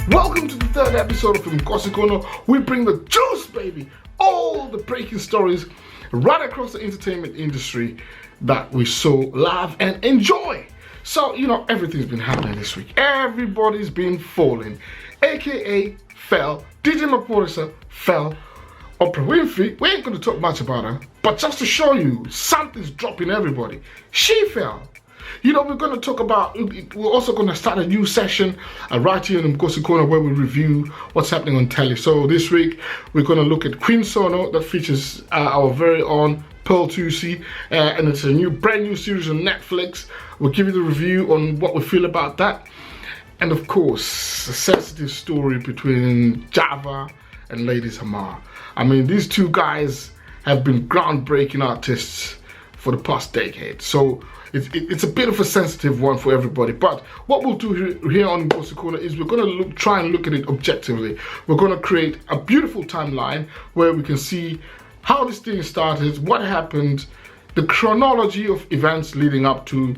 Welcome to the third episode of MGOSI. We bring the juice, baby. All the breaking stories right across the entertainment industry that we so love and enjoy. So, everything's been happening this week. Everybody's been falling. AKA fell. DJ Maporisa fell. Oprah Winfrey, we ain't going to talk much about her, but just to show you, something's dropping everybody. She fell. We're going to talk about, we're also going to start a new session right here in MGOSI Corner where we review what's happening on telly. So this week, we're going to look at Queen Sono that features our very own Pearl Tusi, and it's a brand new series on Netflix. We'll give you the review on what we feel about that. And of course, a sensitive story between Java and Lady Hamar. I mean, these two guys have been groundbreaking artists for the past decade. So it's a bit of a sensitive one for everybody. But what we'll do here on MGOSI Corner is we're going to try and look at it objectively. We're going to create a beautiful timeline where we can see how this thing started, what happened, the chronology of events leading up to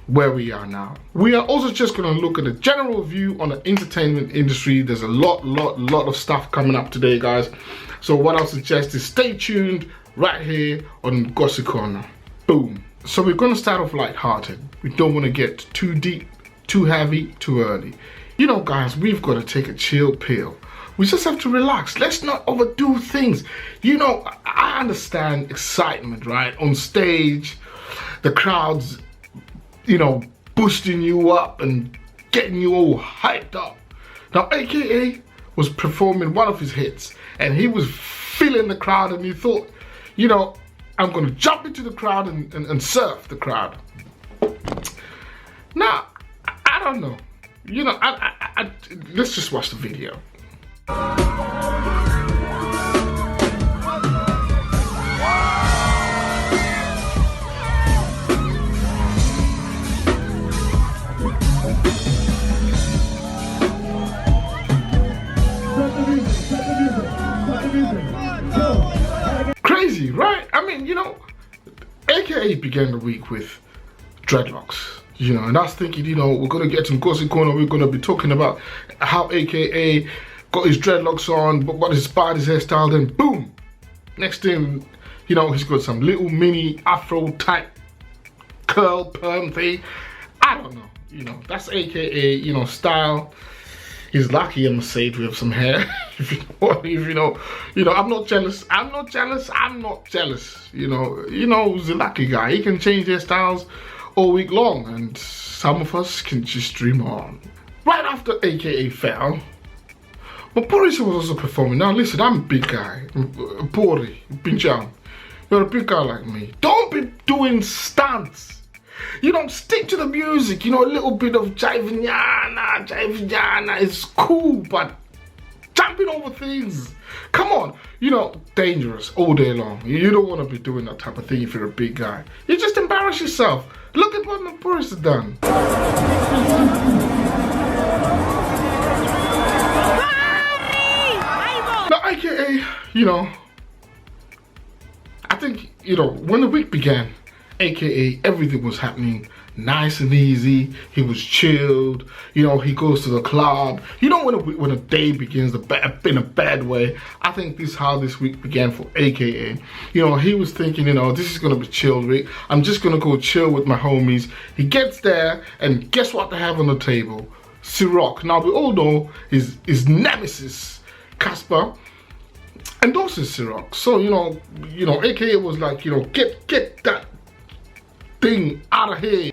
where we are now. We are also just going to look at a general view on the entertainment industry. There's a lot of stuff coming up today, guys. So what I'll suggest is stay tuned right here on MGOSI Corner. Boom. So we're going to start off lighthearted. We don't want to get too deep, too heavy, too early. Guys, we've got to take a chill pill. We just have to relax. Let's not overdo things. I understand excitement, right? On stage, the crowd's boosting you up and getting you all hyped up. Now, AKA was performing one of his hits and he was feeling the crowd and he thought, I'm going to jump into the crowd and surf the crowd. Now, I don't know. Let's just watch the video. Crazy, right? I mean, AKA began the week with dreadlocks, and I was thinking, we're going to get to MGOSI Corner, we're going to be talking about how AKA got his dreadlocks on, but what inspired his hairstyle, then boom, next thing, he's got some little mini afro type curl perm thing. I don't know, that's AKA, style. He's lucky, I must say, to have some hair. I'm not jealous. He's a lucky guy. He can change hairstyles all week long, and some of us can just dream on. Right after AKA fell, Maporisa was also performing. Now listen, I'm a big guy. Pori, Pincham. You're a big guy like me. Don't be doing stunts. Stick to the music. A little bit of jive is cool, but jumping over things, come on. Dangerous all day long. You don't want to be doing that type of thing if you're a big guy. You just embarrass yourself. Look at what Maporisa has done. Now, AKA, I think, when the week began, AKA everything was happening nice and easy. He was chilled. He goes to the club. When a day begins in a bad way, I think this is how this week began for AKA. He was thinking, this is gonna be chill week. I'm just gonna go chill with my homies. He gets there and guess what they have on the table? Ciroc. Now we all know his nemesis, Casper, endorses Ciroc. So AKA was like, get that thing out of here.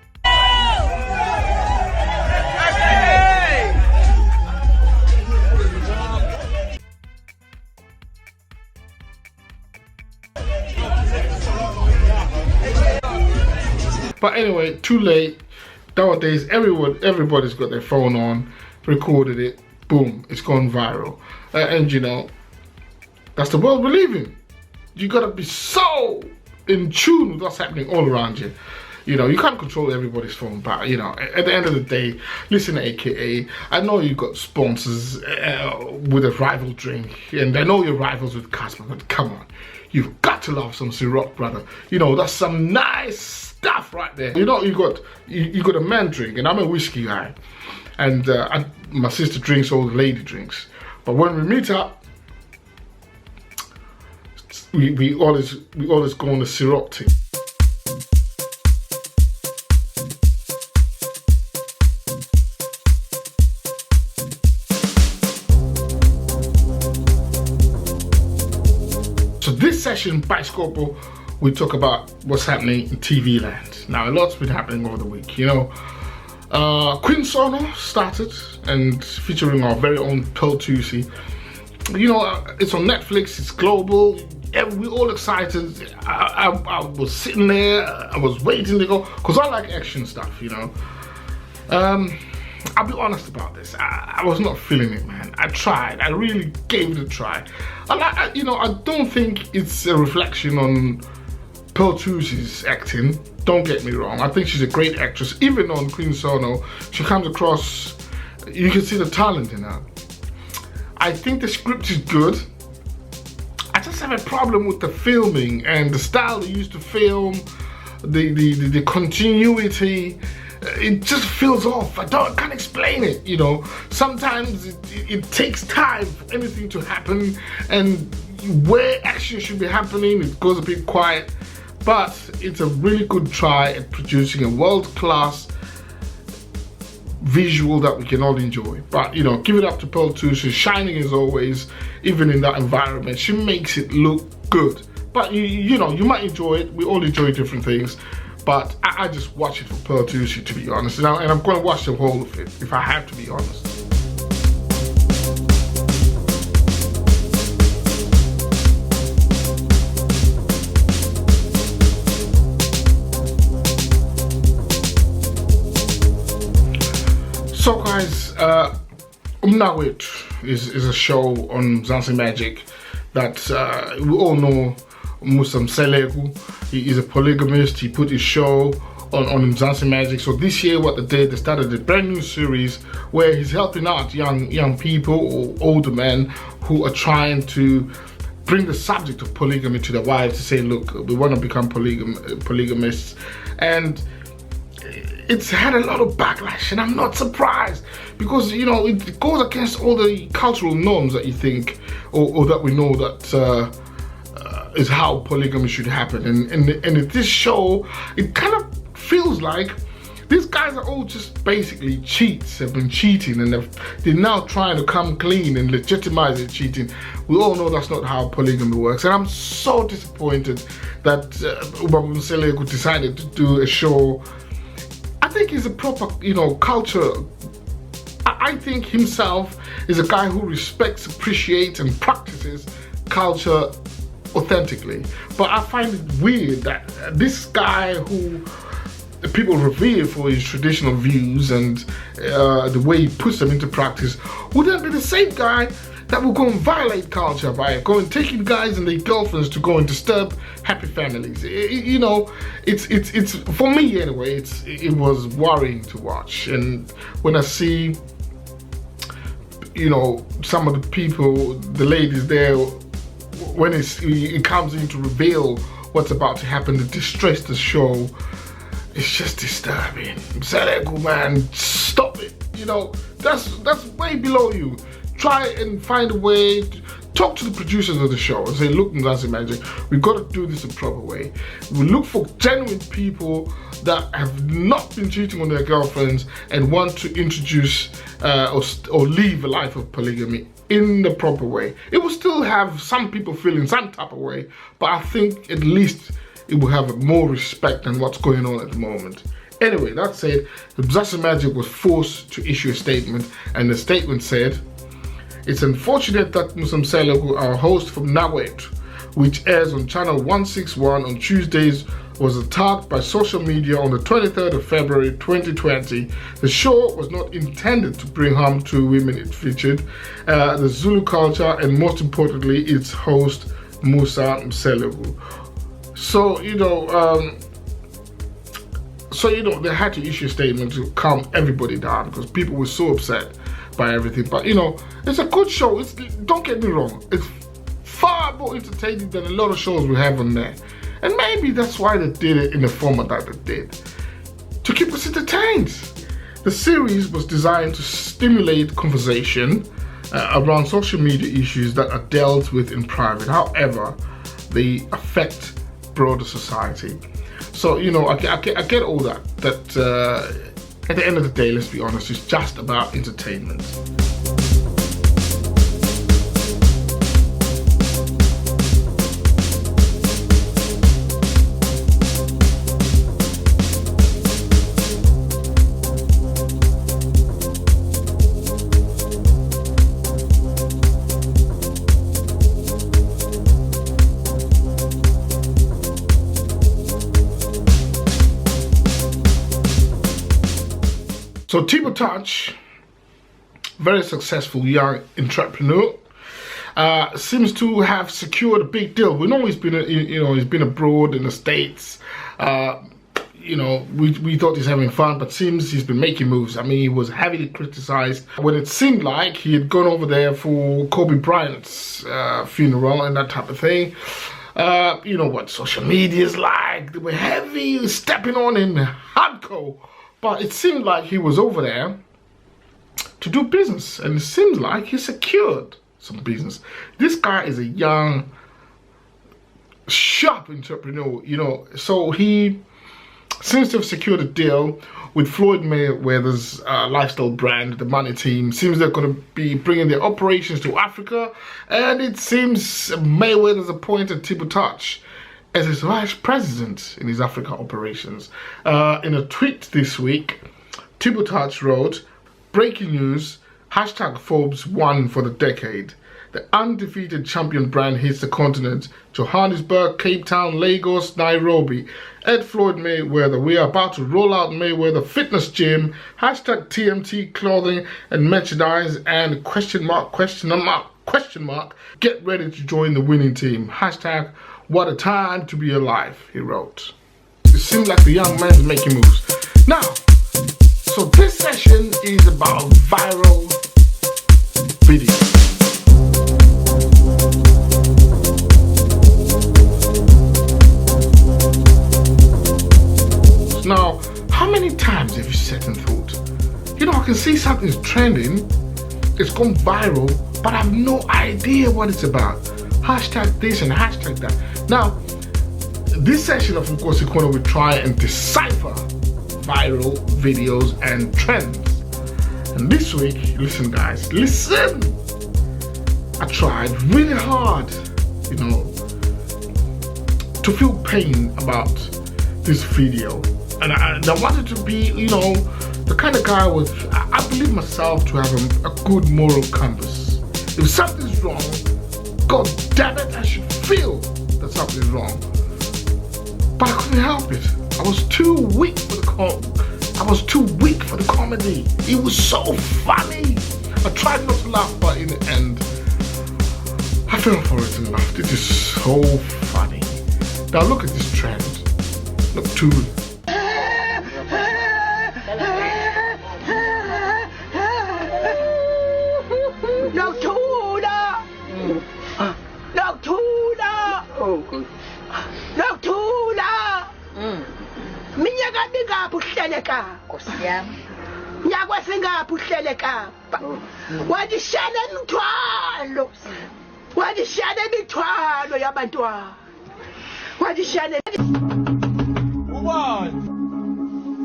But anyway, too late. Nowadays, everybody's got their phone on, recorded it, boom, it's gone viral. And that's the world we live in. You gotta be so in tune with what's happening all around you. You can't control everybody's phone, but at the end of the day, listen to AKA. I know you got sponsors with a rival drink, and I know you're rivals with Casper, but come on, you've got to love some Ciroc, brother. That's some nice stuff right there. You got a man drink, and I'm a whiskey guy. and my sister drinks all the lady drinks. But when we meet up, we always go on a syrup thing. So this session by Scorpio, we talk about what's happening in TV land. Now, a lot's been happening over the week, you know. Queen Sono started, and featuring our very own Pearl Tusi. You know, it's on Netflix, it's global, we're all excited. I was sitting there, I was waiting to go, because I like action stuff, you know. I'll be honest about this, I was not feeling it, man. I tried, I really gave it a try. I don't think it's a reflection on Pearl Tusi's acting, don't get me wrong. I think she's a great actress. Even on Queen Sono, she comes across, you can see the talent in her. I think the script is good. I just have a problem with the filming and the style they used to film, the continuity. It just feels off. I can't explain it, you know. Sometimes it takes time for anything to happen, and where action should be happening, it goes a bit quiet. But it's a really good try at producing a world-class visual that we can all enjoy. But, you know, give it up to Pearl too. She's shining as always, even in that environment. She makes it look good. But, you know, you might enjoy it. We all enjoy different things. But I just watch it for Pearl Tusi, to be honest. And I'm going to watch the whole of it, if I have to be honest. So guys, Umnawit is a show on Mzansi Magic that we all know. Mzansi Gossip, he is a polygamist. He put his show on Mzansi Magic. So this year what they did, they started a brand new series where he's helping out young people or older men who are trying to bring the subject of polygamy to their wives, to say, look, we want to become polygamists. And it's had a lot of backlash, and I'm not surprised, because, you know, it goes against all the cultural norms that you think or that we know that is how polygamy should happen. And in this show, it kind of feels like these guys are all just basically cheats, have been cheating, and they're now trying to come clean and legitimize their cheating. We all know that's not how polygamy works, and I'm so disappointed that Mzansi decided to do a show. I think he's a proper, you know, culture. I think himself is a guy who respects, appreciates, and practices culture authentically. But I find it weird that this guy who people revere for his traditional views and the way he puts them into practice would then be the same guy that will go and violate culture by going taking guys and their girlfriends to go and disturb happy families. You know, it's for me anyway. It was worrying to watch, and when I see, you know, some of the people, the ladies there, when it comes in to reveal what's about to happen, to distress the show, it's just disturbing. Mzansi, man, stop it. You know, that's way below you. Try and find a way to talk to the producers of the show and say, look, Mzansi Magic, we've got to do this a proper way. We look for genuine people that have not been cheating on their girlfriends and want to introduce or live a life of polygamy in the proper way. It will still have some people feeling some type of way, but I think at least it will have more respect than what's going on at the moment. Anyway, that said, Mzansi Magic was forced to issue a statement, and the statement said, it's unfortunate that Mzansi Gossip, our host from Nawet, which airs on channel 161 on Tuesdays, was attacked by social media on the 23rd of February 2020. The show was not intended to bring harm to women it featured, the Zulu culture, and most importantly, its host, Mzansi Gossip. So, you know, they had to issue a statement to calm everybody down because people were so upset by everything. But, you know, it's a good show. Don't get me wrong. It's far more entertaining than a lot of shows we have on there. And maybe that's why they did it in the format that they did, to keep us entertained. The series was designed to stimulate conversation around social media issues that are dealt with in private. However, they affect broader society. So, you know, I get all that. That at the end of the day, let's be honest, it's just about entertainment. So Thibaut Touch, very successful young entrepreneur, seems to have secured a big deal. We know he's been abroad in the States. You know, we thought he's having fun, but seems he's been making moves. I mean, he was heavily criticized when it seemed like he had gone over there for Kobe Bryant's funeral and that type of thing. You know what social media is like. They were heavy stepping on him hardcore. But it seemed like he was over there to do business, and it seems like he secured some business. This guy is a young, sharp entrepreneur, you know, so he seems to have secured a deal with Floyd Mayweather's lifestyle brand, the Money Team. Seems they're going to be bringing their operations to Africa, and it seems Mayweather's appointed Thibaut Touch as his vice president in his Africa operations. In a tweet this week, Thibaut Touch wrote, "Breaking news, hashtag Forbes won for the decade. The undefeated champion brand hits the continent. Johannesburg, Cape Town, Lagos, Nairobi. At Floyd Mayweather, we are about to roll out Mayweather Fitness Gym, hashtag TMT clothing and merchandise, and question mark, get ready to join the winning team. Hashtag what a time to be alive," he wrote. It seems like the young man's making moves. Now, so this session is about viral videos. Now, how many times have you sat and thought, you know, I can see something's trending, it's gone viral, but I have no idea what it's about. Hashtag this and hashtag that. Now, this session of MGOSI Corner will try and decipher viral videos and trends. And this week, listen guys, listen! I tried really hard, you know, to feel pain about this video. And I wanted to be, you know, the kind of guy with, I believe myself to have a good moral compass. If something's wrong, God damn it, I should feel that something's wrong. But I couldn't help it. I was too weak for the comedy. It was so funny. I tried not to laugh, but in the end, I fell for it and laughed. It is so funny. Now look at this trend. Look to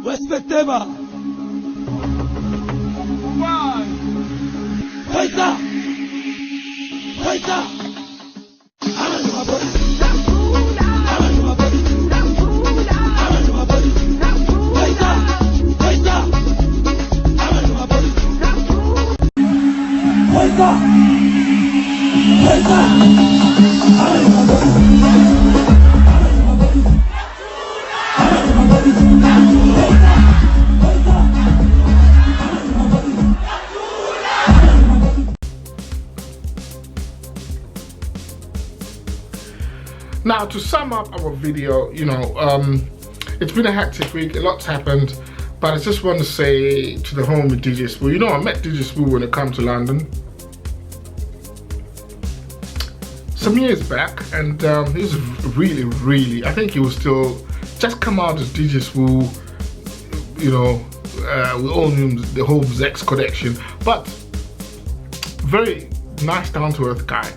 Respectez-moi. Haïta. Haïta. Now, to sum up our video, you know, it's been a hectic week, a lot's happened, but I just want to say to the homie DJ Spoo, you know, I met DJ Spoo when I came to London some years back, and he was really, I think he was still just come out as DJ Spoo, you know, we all knew the whole Zex connection, but very nice, down-to-earth guy.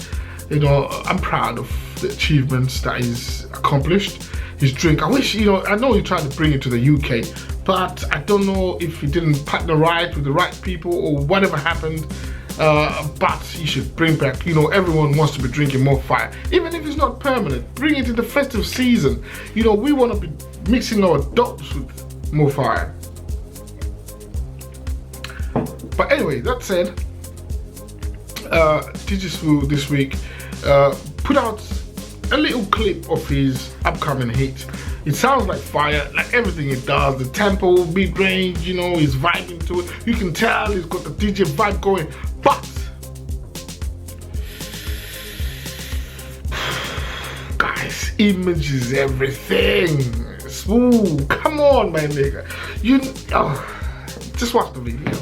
You know, I'm proud of the achievements that he's accomplished. His drink, I wish, you know, I know he tried to bring it to the UK, but I don't know if he didn't partner right with the right people or whatever happened. But he should bring back, you know, everyone wants to be drinking more fire, even if it's not permanent. Bring it in the festive season. You know, we want to be mixing our dopes with more fire. But anyway, that said, Digisfoo this week put out a little clip of his upcoming hit. It sounds like fire, like everything it does. The tempo, mid range, you know, he's vibing to it. You can tell he's got the DJ vibe going. But guys, image is everything. Ooh, come on, my nigga. Just watch the video.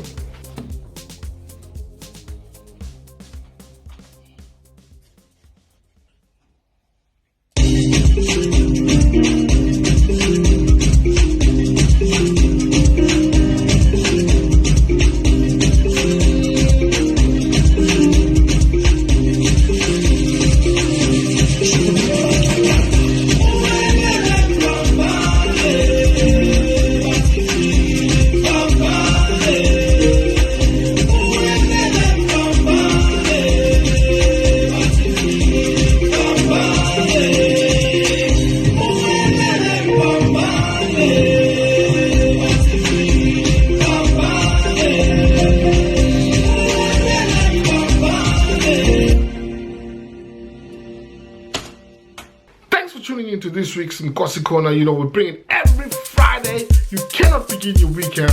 Tuning into this week's Mzansi Corner. You know, we bring it every Friday. You cannot begin your weekend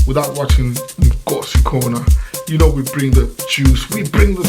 without watching Mzansi Corner. You know, we bring the juice, we bring the